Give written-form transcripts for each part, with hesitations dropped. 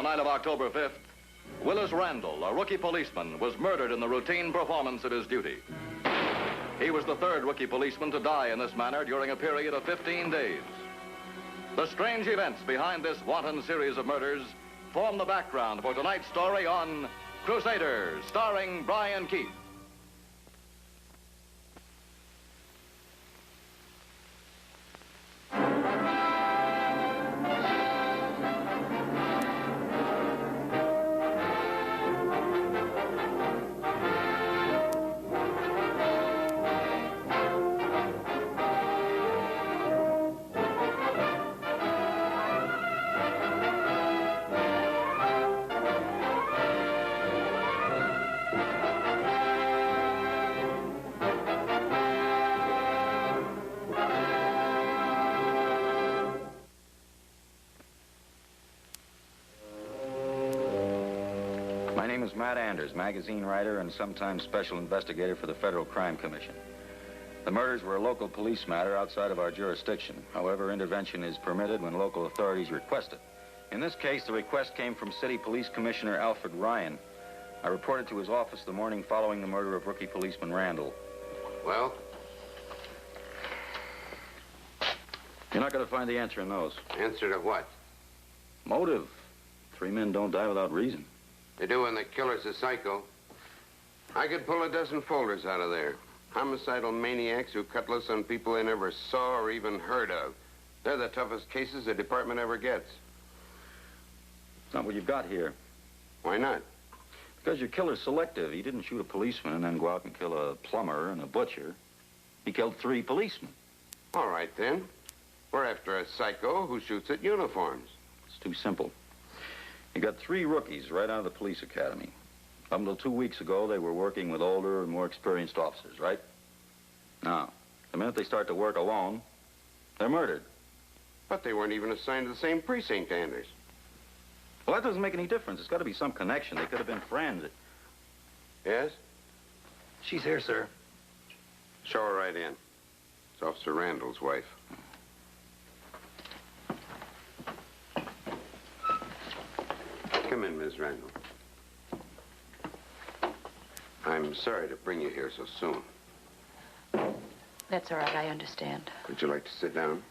night of October 5th, Willis Randall, a rookie policeman, was murdered in the routine performance of his duty. He was the third rookie policeman to die in this manner during a period of 15 days. The strange events behind this wanton series of murders form the background for tonight's story on Crusader, starring Brian Keith. My name is Matt Anders, magazine writer and sometimes special investigator for the Federal Crime Commission. The murders were a local police matter outside of our jurisdiction. However, intervention is permitted when local authorities request it. In this case, the request came from City Police Commissioner Alfred Ryan. I reported to his office the morning following the murder of rookie policeman Randall. Well? You're not going to find the answer in those. Answer to what? Motive. 3 men don't die without reason. They do when the killer's a psycho. I could pull a dozen folders out of there. Homicidal maniacs who cut loose on people they never saw or even heard of. They're the toughest cases the department ever gets. It's not what you've got here. Why not? Because your killer's selective. He didn't shoot a policeman and then go out and kill a plumber and a butcher. He killed 3 policemen. All right, then. We're after a psycho who shoots at uniforms. It's too simple. You got 3 rookies right out of the police academy. Up until 2 weeks ago, they were working with older and more experienced officers, right? Now, the minute they start to work alone, they're murdered. But they weren't even assigned to the same precinct, Anders. Well, that doesn't make any difference. There's got to be some connection. They could have been friends. Yes? She's here, sir. Show her right in. It's Officer Randall's wife. Come in, Ms. Randall. I'm sorry to bring you here so soon. That's all right, I understand. Would you like to sit down?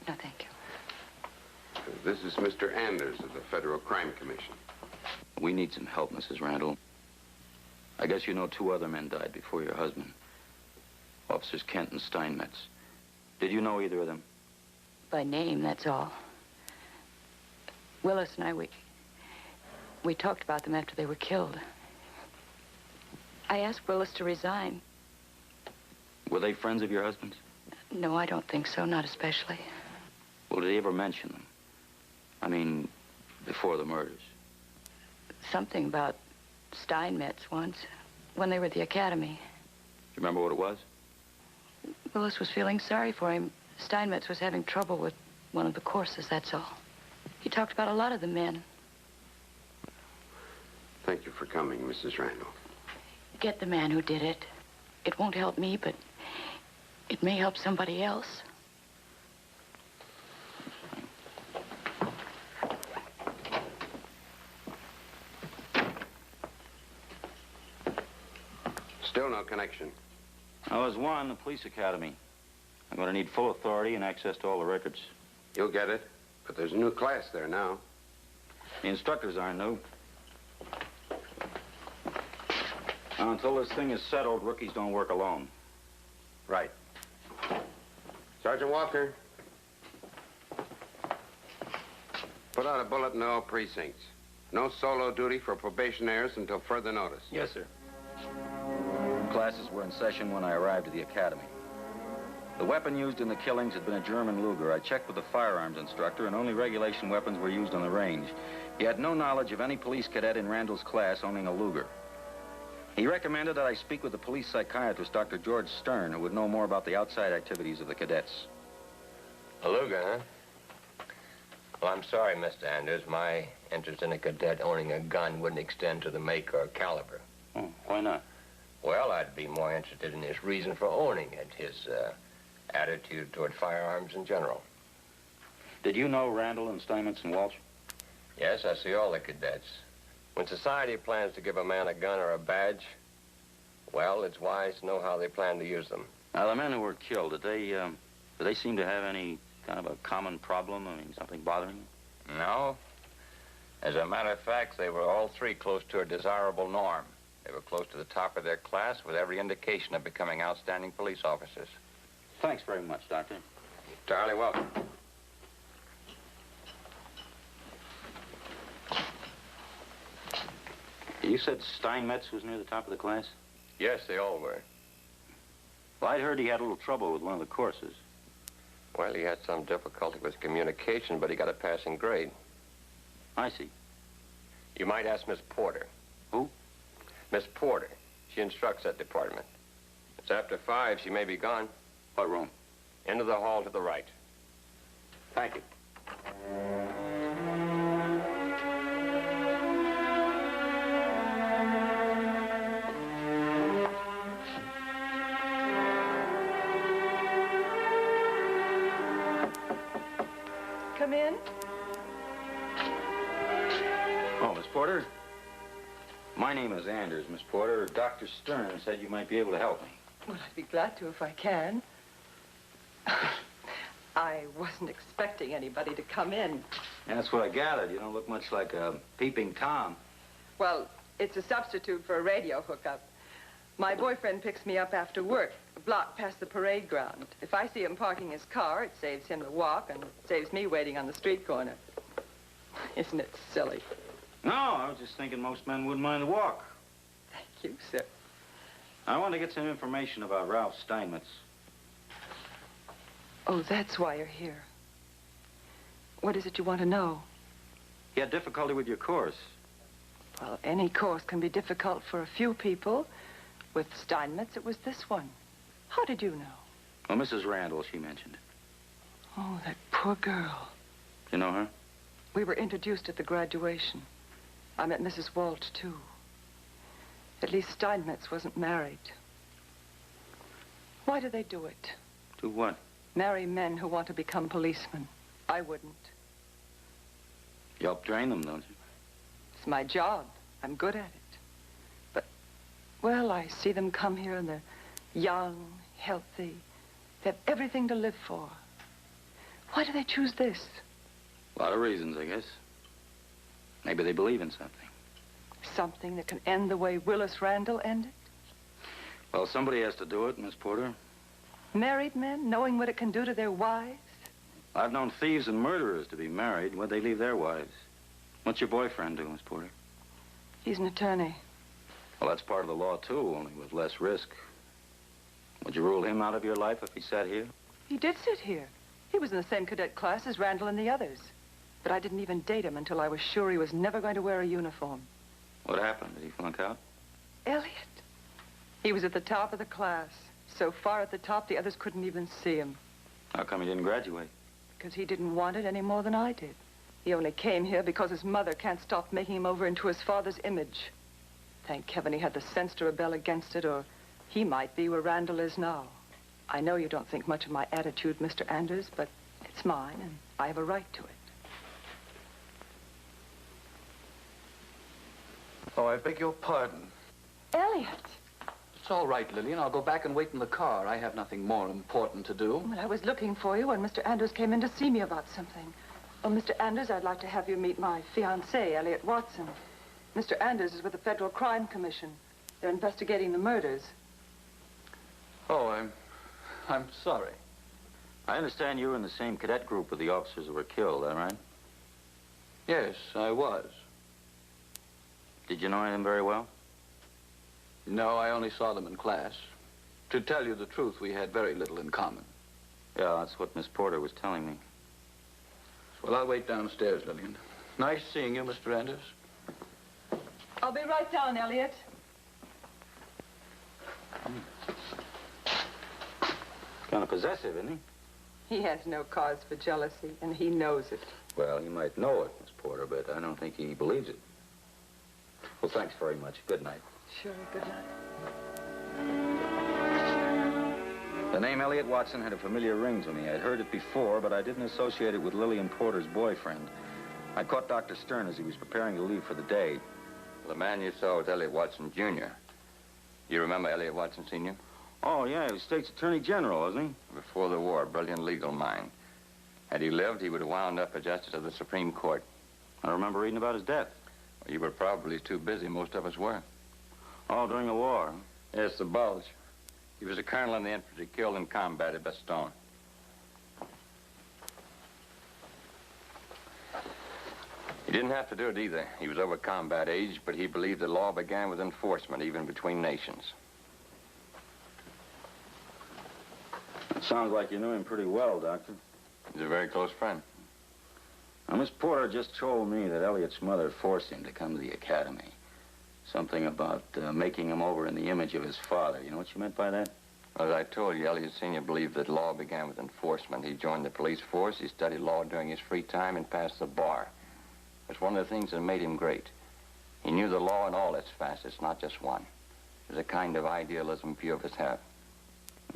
No, thank you. This is Mr. Anders of the Federal Crime Commission. We need some help, Mrs. Randall. I guess you know 2 other men died before your husband. Officers Kent and Steinmetz. Did you know either of them? By name, that's all. Willis and I, we talked about them after they were killed. I asked Willis to resign. Were they friends of your husband's? No, I don't think so, not especially. Well, did he ever mention them? I mean, before the murders. Something about Steinmetz once, when they were at the academy. Do you remember what it was? Willis was feeling sorry for him. Steinmetz was having trouble with one of the courses, that's all. He talked about a lot of the men. Thank you for coming, Mrs. Randall. Get the man who did it. It won't help me, but it may help somebody else. Still no connection. I was one, the police academy. I'm going to need full authority and access to all the records. You'll get it, but there's a new class there now. The instructors aren't new. Now, until this thing is settled, rookies don't work alone. Right. Sergeant Walker. Put out a bulletin to all precincts. No solo duty for probationaries until further notice. Yes, sir. Classes were in session when I arrived at the academy. The weapon used in the killings had been a German Luger. I checked with the firearms instructor, and only regulation weapons were used on the range. He had no knowledge of any police cadet in Randall's class owning a Luger. He recommended that I speak with the police psychiatrist, Dr. George Stern, who would know more about the outside activities of the cadets. A Luger, huh? Well, I'm sorry, Mr. Anders. My interest in a cadet owning a gun wouldn't extend to the make or caliber. Oh, why not? Well, I'd be more interested in his reason for owning it, his attitude toward firearms in general. Did you know Randall and Steinmetz and Walsh? Yes, I see all the cadets. When society plans to give a man a gun or a badge, well, it's wise to know how they plan to use them. Now, the men who were killed, did they seem to have any kind of a common problem? I mean, something bothering them? No. As a matter of fact, they were all three close to a desirable norm. They were close to the top of their class with every indication of becoming outstanding police officers. Thanks very much, Doctor. Entirely welcome. You said Steinmetz was near the top of the class? Yes, they all were. Well, I'd heard he had a little trouble with one of the courses. Well, he had some difficulty with communication, but he got a passing grade. I see. You might ask Miss Porter. Who? Miss Porter. She instructs that department. It's after 5. She may be gone. What room? Into the hall to the right. Thank you. Come in. Oh, Miss Porter? My name is Anders, Miss Porter. Dr. Stern said you might be able to help me. Well, I'd be glad to if I can. I wasn't expecting anybody to come in. Yeah, that's what I gathered. You don't look much like a peeping Tom. Well, it's a substitute for a radio hookup. My boyfriend picks me up after work, a block past the parade ground. If I see him parking his car, it saves him the walk and saves me waiting on the street corner. Isn't it silly? No, I was just thinking most men wouldn't mind the walk. Thank you, sir. I want to get some information about Ralph Steinmetz. Oh, that's why you're here. What is it you want to know? He had difficulty with your course. Well, any course can be difficult for a few people. With Steinmetz, it was this one. How did you know? Well, Mrs. Randall, she mentioned it. Oh, that poor girl. You know her? We were introduced at the graduation. I met Mrs. Walt, too. At least Steinmetz wasn't married. Why do they do it? Do what? Marry men who want to become policemen. I wouldn't. You help train them, don't you? It's my job. I'm good at it. But, well, I see them come here and they're young, healthy. They have everything to live for. Why do they choose this? A lot of reasons, I guess. Maybe they believe in something. Something that can end the way Willis Randall ended? Well, somebody has to do it, Miss Porter. Married men, knowing what it can do to their wives? I've known thieves and murderers to be married. Where'd they leave their wives? What's your boyfriend do, Miss Porter? He's an attorney. Well, that's part of the law, too, only with less risk. Would you rule him out of your life if he sat here? He did sit here. He was in the same cadet class as Randall and the others. But I didn't even date him until I was sure he was never going to wear a uniform. What happened? Did he flunk out? Elliot. He was at the top of the class. So far at the top, the others couldn't even see him. How come he didn't graduate? Because he didn't want it any more than I did. He only came here because his mother can't stop making him over into his father's image. Thank heaven he had the sense to rebel against it, or he might be where Randall is now. I know you don't think much of my attitude, Mr. Anders, but it's mine, and I have a right to it. Oh, I beg your pardon. Elliot! It's all right, Lillian. I'll go back and wait in the car. I have nothing more important to do. Well, I was looking for you when Mr. Anders came in to see me about something. Well, Mr. Anders, I'd like to have you meet my fiancé, Elliot Watson. Mr. Anders is with the Federal Crime Commission. They're investigating the murders. Oh, I'm sorry. I understand you were in the same cadet group with the officers who were killed, all right? Yes, I was. Did you know him very well? No, I only saw them in class. To tell you the truth, we had very little in common. Yeah, that's what Miss Porter was telling me. Well, I'll wait downstairs, Lillian. Nice seeing you, Mr. Anders. I'll be right down, Elliot. Kind of possessive, isn't he? He has no cause for jealousy, and he knows it. Well, he might know it, Miss Porter, but I don't think he believes it. Well, thanks very much. Good night. Sure, good night. The name Elliot Watson had a familiar ring to me. I'd heard it before, but I didn't associate it with Lillian Porter's boyfriend. I caught Dr. Stern as he was preparing to leave for the day. The man you saw was Elliot Watson, Jr. You remember Elliot Watson, Sr.? Oh, yeah, he was state's attorney general, wasn't he? Before the war, a brilliant legal mind. Had he lived, he would have wound up a justice of the Supreme Court. I remember reading about his death. Well, you were probably too busy. Most of us were. Oh, during the war. Yes, the Bulge. He was a colonel in the infantry, killed in combat at Bastogne. He didn't have to do it either. He was over combat age, but he believed that law began with enforcement, even between nations. It sounds like you knew him pretty well, Doctor. He's a very close friend. Now, Miss Porter just told me that Elliot's mother forced him to come to the academy. Something about making him over in the image of his father. You know what she meant by that? As I told you, Elliot Sr. believed that law began with enforcement. He joined the police force, he studied law during his free time, and passed the bar. It's one of the things that made him great. He knew the law in all its facets, not just one. There's a kind of idealism few of us have.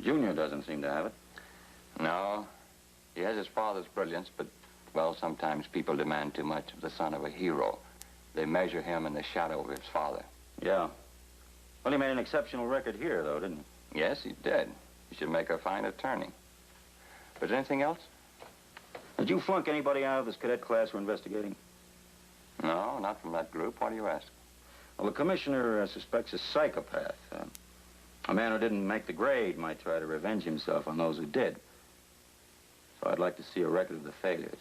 Junior doesn't seem to have it. No. He has his father's brilliance, but, well, sometimes people demand too much of the son of a hero. They measure him in the shadow of his father. Yeah. Well, he made an exceptional record here, though, didn't he? Yes, he did. He should make a fine attorney. But anything else? Did you flunk anybody out of this cadet class we're investigating? No, not from that group. Why do you ask? Well, the commissioner suspects a psychopath. A man who didn't make the grade might try to revenge himself on those who did. So I'd like to see a record of the failures.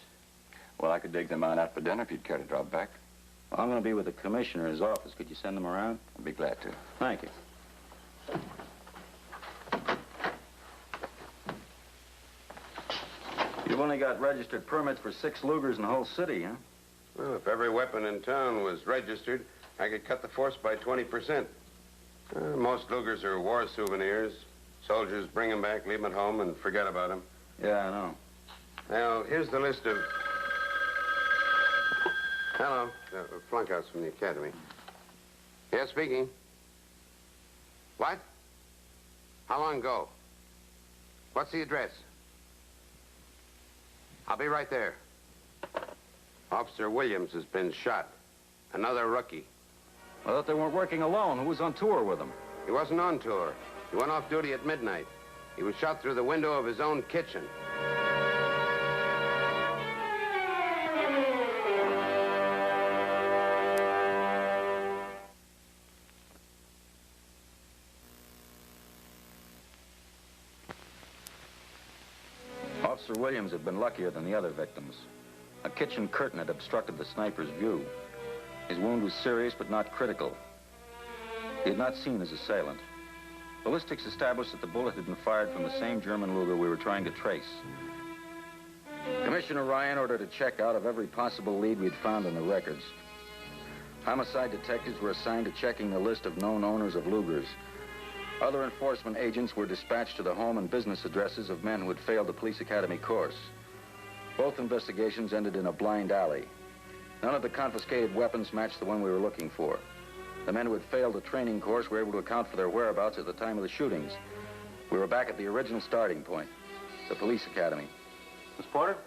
Well, I could dig them out after dinner if you'd care to drop back. Well, I'm going to be with the commissioner's office. Could you send them around? I'd be glad to. Thank you. You've only got registered permits for 6 Lugers in the whole city, huh? Well, if every weapon in town was registered, I could cut the force by 20%. Most Lugers are war souvenirs. Soldiers bring them back, leave them at home, and forget about them. Yeah, I know. Now, here's the list of... Hello. Flunkouts from the academy. Yeah, speaking. What? How long ago? What's the address? I'll be right there. Officer Williams has been shot. Another rookie. I thought they weren't working alone. Who was on tour with them? He wasn't on tour. He went off duty at midnight. He was shot through the window of his own kitchen. Officer Williams had been luckier than the other victims. A kitchen curtain had obstructed the sniper's view. His wound was serious, but not critical. He had not seen his assailant. Ballistics established that the bullet had been fired from the same German Luger we were trying to trace. Commissioner Ryan ordered a check out of every possible lead we'd found in the records. Homicide detectives were assigned to checking the list of known owners of Lugers. Other enforcement agents were dispatched to the home and business addresses of men who had failed the police academy course. Both investigations ended in a blind alley. None of the confiscated weapons matched the one we were looking for. The men who had failed the training course were able to account for their whereabouts at the time of the shootings. We were back at the original starting point, the police academy. Miss Porter?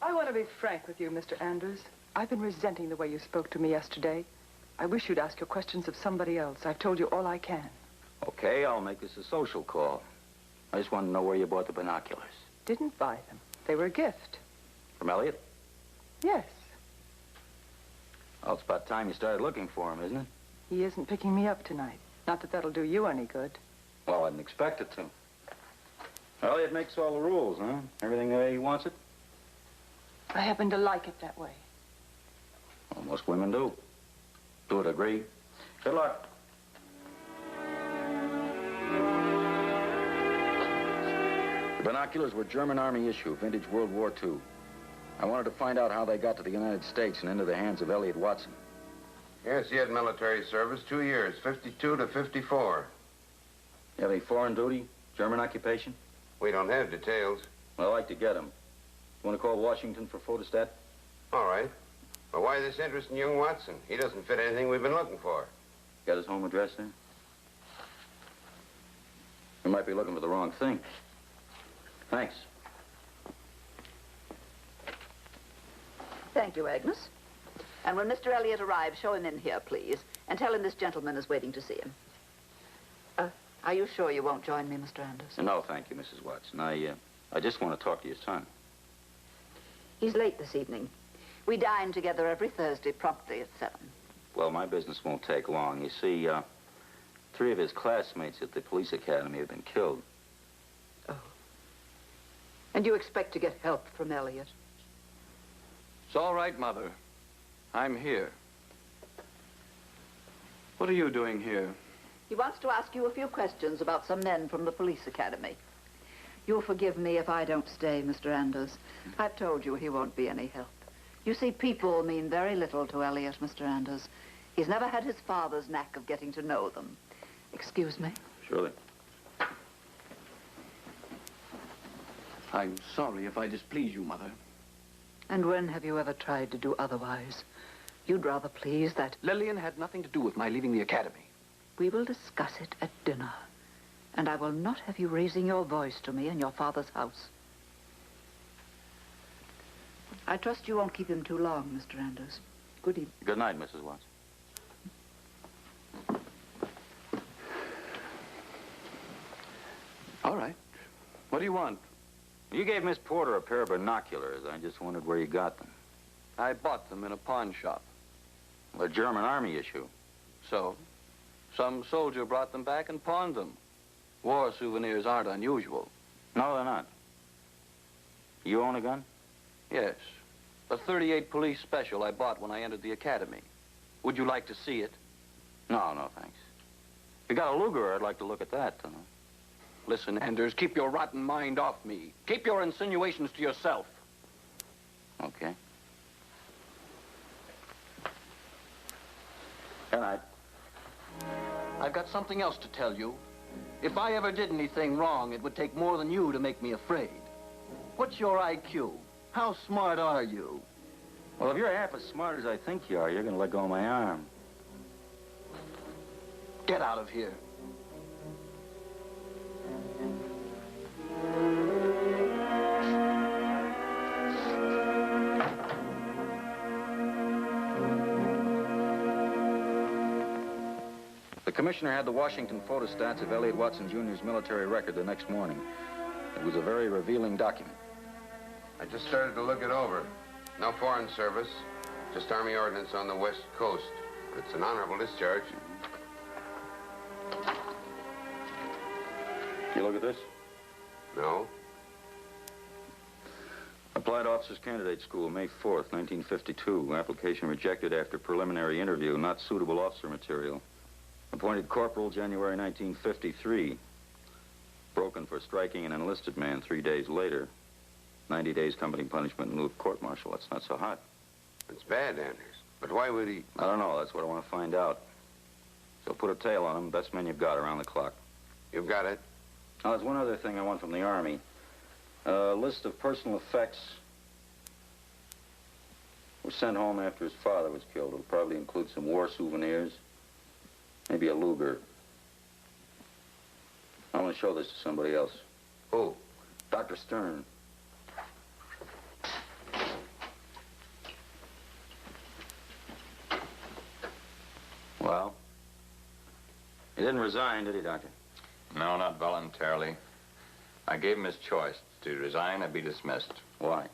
I want to be frank with you, Mr. Andrews. I've been resenting the way you spoke to me yesterday. I wish you'd ask your questions of somebody else. I've told you all I can. Okay, I'll make this a social call. I just want to know where you bought the binoculars. Didn't buy them. They were a gift. From Elliot? Yes. Well, it's about time you started looking for him, isn't it? He isn't picking me up tonight. Not that that'll do you any good. Well, I didn't expect it to. Elliot makes all the rules, huh? Everything the way he wants it? I happen to like it that way. Well, most women do. Do it, agree? Good luck. The binoculars were German Army issue, vintage World War II. I wanted to find out how they got to the United States and into the hands of Elliot Watson. Yes, he had military service, 2 years, 52 to 54. You have any foreign duty? German occupation? We don't have details. Well, I'd like to get him. You want to call Washington for photostat? All right. But why this interest in young Watson? He doesn't fit anything we've been looking for. Got his home address there? You might be looking for the wrong thing. Thanks. Thank you, Agnes. And when Mr. Elliot arrives, show him in here, please, and tell him this gentleman is waiting to see him. Are you sure you won't join me, Mr. Anderson? No, thank you, Mrs. Watson. I just want to talk to your son. He's late this evening. We dine together every Thursday promptly at 7. Well, my business won't take long. You see, 3 of his classmates at the police academy have been killed. Oh. And you expect to get help from Elliot? It's all right, Mother. I'm here. What are you doing here? He wants to ask you a few questions about some men from the police academy. You'll forgive me if I don't stay, Mr. Anders. I've told you he won't be any help. You see, people mean very little to Elliot, Mr. Anders. He's never had his father's knack of getting to know them. Excuse me? Surely. I'm sorry if I displease you, Mother. And when have you ever tried to do otherwise? You'd rather please that... Lillian had nothing to do with my leaving the academy. We will discuss it at dinner. And I will not have you raising your voice to me in your father's house. I trust you won't keep him too long, Mr. Anders. Good evening. Good night, Mrs. Watson. All right. What do you want? You gave Miss Porter a pair of binoculars. I just wondered where you got them. I bought them in a pawn shop. The German Army issue. So, some soldier brought them back and pawned them. War souvenirs aren't unusual. No, they're not. You own a gun? Yes. A .38 police special I bought when I entered the academy. Would you like to see it? No, no, thanks. If you got a Luger, I'd like to look at that. Listen, Anders, keep your rotten mind off me. Keep your insinuations to yourself. Okay. Good night. I've got something else to tell you. If I ever did anything wrong, it would take more than you to make me afraid. What's your IQ? How smart are you? Well, if you're half as smart as I think you are, you're going to let go of my arm. Get out of here. The commissioner had the Washington photostats of Elliot Watson Jr.'s military record the next morning. It was a very revealing document. I just started to look it over. No foreign service, just Army ordnance on the West Coast. It's an honorable discharge. You look at this? No? Applied Officers Candidate School, May 4th, 1952. Application rejected after preliminary interview. Not suitable officer material. Appointed corporal, January 1953. Broken for striking an enlisted man 3 days later. 90 days company punishment in lieu of court-martial. That's not so hot. It's bad, Anders. But why would he... I don't know. That's what I want to find out. So put a tail on him. Best men you've got around the clock. You've got it. Now, there's one other thing I want from the Army. A list of personal effects were sent home after his father was killed. It'll probably include some war souvenirs. Maybe a Luger. I want to show this to somebody else. Who? Dr. Stern. Well? He didn't resign, did he, Doctor? No, not voluntarily. I gave him his choice to resign or be dismissed. Why?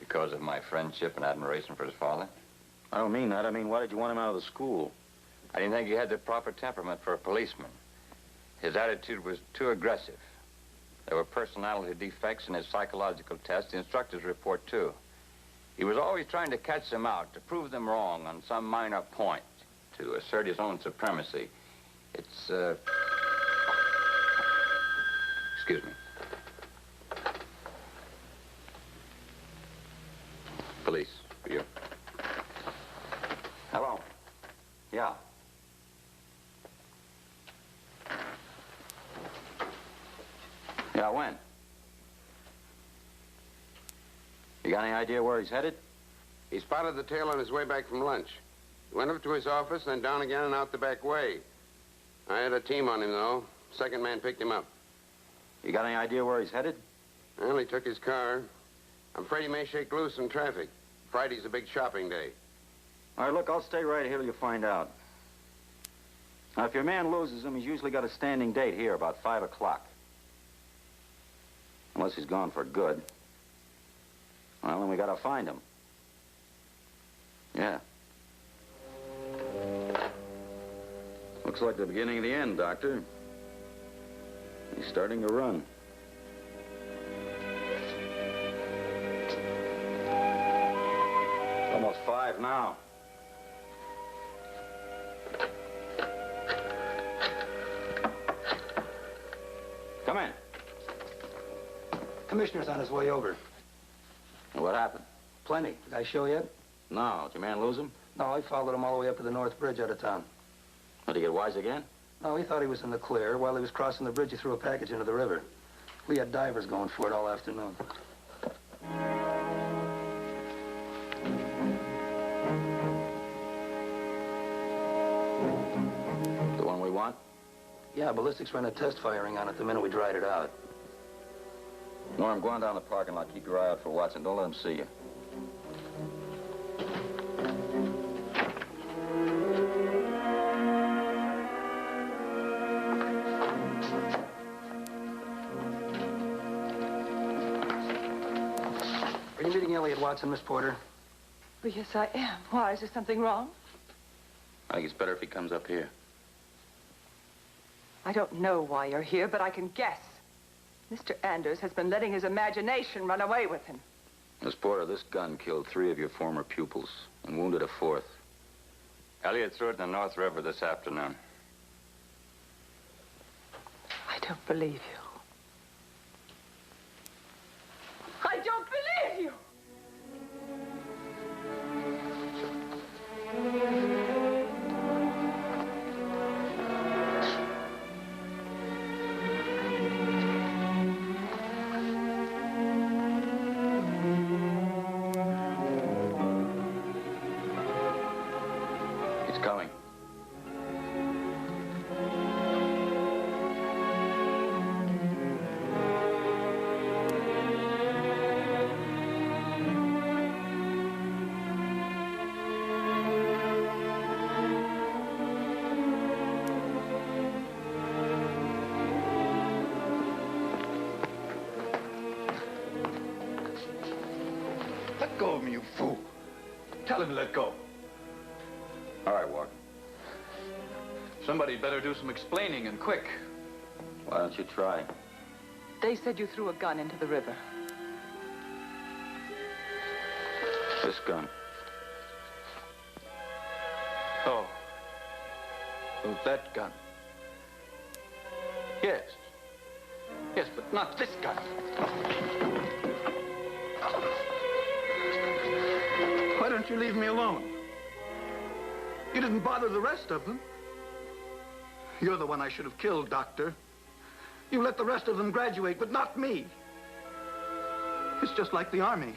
Because of my friendship and admiration for his father. I don't mean that. I mean, why did you want him out of the school? I didn't think he had the proper temperament for a policeman. His attitude was too aggressive. There were personality defects in his psychological test. The instructor's report, too. He was always trying to catch them out, to prove them wrong on some minor point, to assert his own supremacy. It's, Excuse me. Police, for you. Hello. Yeah. Yeah, when? You got any idea where he's headed? He spotted the tail on his way back from lunch. He went up to his office, then down again and out the back way. I had a team on him, though. Second man picked him up. You got any idea where he's headed? Well, he took his car. I'm afraid he may shake loose in traffic. Friday's a big shopping day. All right, look, I'll stay right here till you find out. Now, if your man loses him, he's usually got a standing date here about 5 o'clock. Unless he's gone for good. Well, then we gotta find him. Yeah. Looks like the beginning of the end, Doctor. He's starting to run. Almost 5 now. Come in. Commissioner's on his way over. What happened? Plenty. Did I show yet? No. Did your man lose him? No, I followed him all the way up to the North Bridge out of town. Did he get wise again? No, he thought he was in the clear. While he was crossing the bridge, he threw a package into the river. We had divers going for it all afternoon. The one we want? Yeah, ballistics ran a test firing on it the minute we dried it out. Norm, go on down the parking lot. Keep your eye out for Watson. Don't let him see you. Are you meeting Elliot Watson, Miss Porter? Well, yes, I am. Why? Is there something wrong? I think it's better if he comes up here. I don't know why you're here, but I can guess. Mr. Anders has been letting his imagination run away with him. Miss Porter, this gun killed 3 of your former pupils and wounded a 4th. Elliot threw it in the North River this afternoon. I don't believe you. I don't believe you! He's coming. Let go of me, you fool. Tell him to let go. All right, Walker. Somebody better do some explaining and quick. Why don't you try? They said you threw a gun into the river. This gun. Oh. Oh, that gun. Yes. Yes, but not this gun. Why don't you leave me alone? You didn't bother the rest of them. You're the one I should have killed, Doctor. You let the rest of them graduate, but not me. It's just like the Army.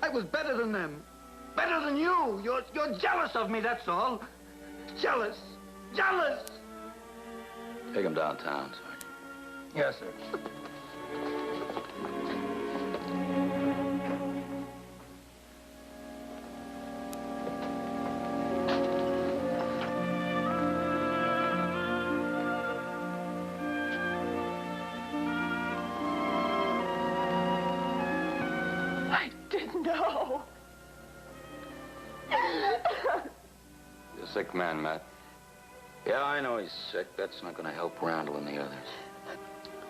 I was better than them. Better than you. You're jealous of me, that's all. Jealous. Jealous. Take him downtown, Sergeant. Yes, sir. I didn't know. You're a sick man, Matt. Yeah, I know he's sick. That's not going to help Randall and the others.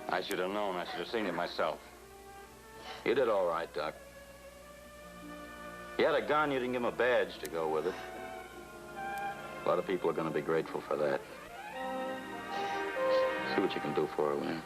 I should have known. I should have seen it myself. You did all right, Doc. He had a gun, you didn't give him a badge to go with it. A lot of people are going to be grateful for that. See what you can do for her, will you?